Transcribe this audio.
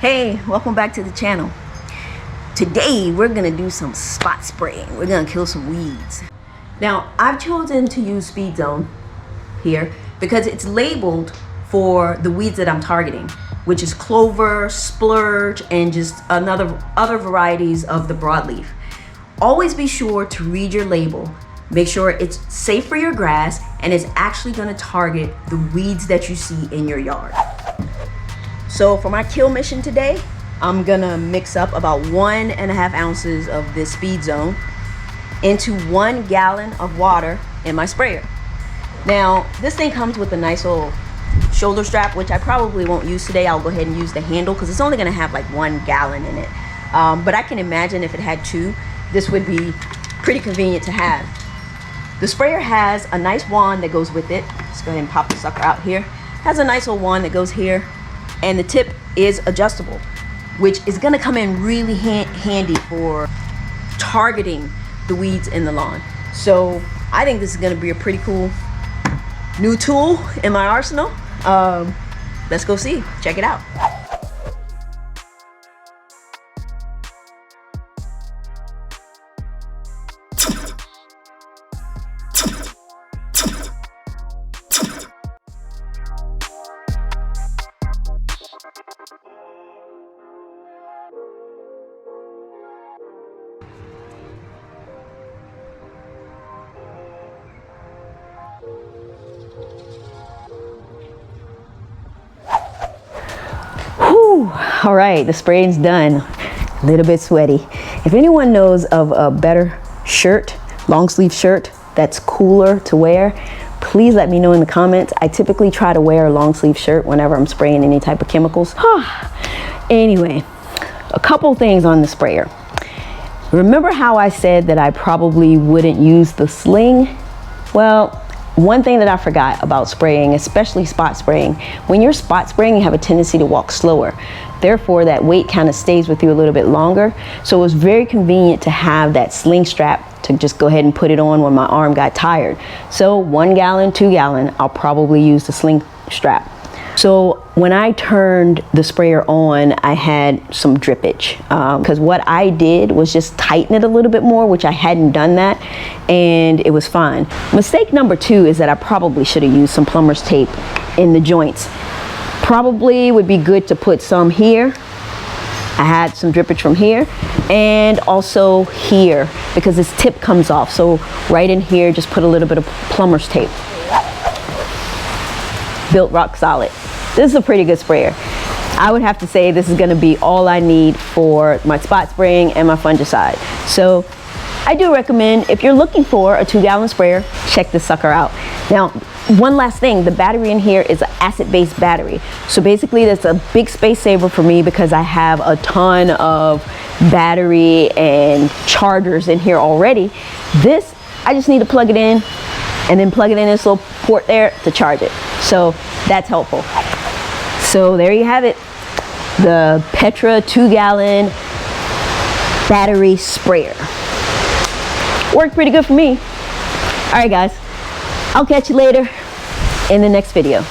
Hey, welcome back to the channel. Today we're gonna do some spot spraying. We're gonna kill some weeds. Now I've chosen to use Speed Zone here because it's labeled for the weeds that I'm targeting, which is clover, splurge, and just other varieties of the broadleaf. Always be sure to read your label. Make sure it's safe for your grass and it's actually gonna target the weeds that you see in your yard. So for my kill mission today, I'm gonna mix up about 1.5 ounces of this Speed Zone into 1 gallon of water in my sprayer. Now, this thing comes with a nice little shoulder strap, which I probably won't use today. I'll go ahead and use the handle because it's only gonna have like 1 gallon in it. But I can imagine if it had 2, this would be pretty convenient to have. The sprayer has a nice wand that goes with it. Let's go ahead and pop the sucker out here. Has a nice little wand that goes here. And the tip is adjustable, which is gonna come in really handy for targeting the weeds in the lawn. So I think this is gonna be a pretty cool new tool in my arsenal. Let's go see, check it out. All right, the spraying's done. A little bit sweaty. If anyone knows of a better shirt, long sleeve shirt that's cooler to wear, please let me know in the comments. I typically try to wear a long sleeve shirt whenever I'm spraying any type of chemicals. Anyway, a couple things on the sprayer. Remember how I said that I probably wouldn't use the sling? Well, one thing that I forgot about spraying, especially spot spraying, when you're spot spraying, you have a tendency to walk slower. Therefore, that weight kind of stays with you a little bit longer. So it was very convenient to have that sling strap to just go ahead and put it on when my arm got tired. So 1 gallon, 2 gallon, I'll probably use the sling strap. So when I turned the sprayer on, I had some drippage because what I did was just tighten it a little bit more, which I hadn't done that, and it was fine. Mistake number 2 is that I probably should have used some plumber's tape in the joints. Probably would be good to put some here. I had some drippage from here and also here because this tip comes off. So right in here, just put a little bit of plumber's tape. Built rock solid. This is a pretty good sprayer. I would have to say this is gonna be all I need for my spot spraying and my fungicide. So I do recommend, if you're looking for a 2 gallon sprayer, check this sucker out. Now, one last thing, the battery in here is an acid-based battery. So basically that's a big space saver for me because I have a ton of battery and chargers in here already. This, I just need to plug it in and then plug it in this little port there to charge it. So that's helpful. So there you have it. The Petra 2 gallon battery sprayer. Worked pretty good for me. All right guys, I'll catch you later in the next video.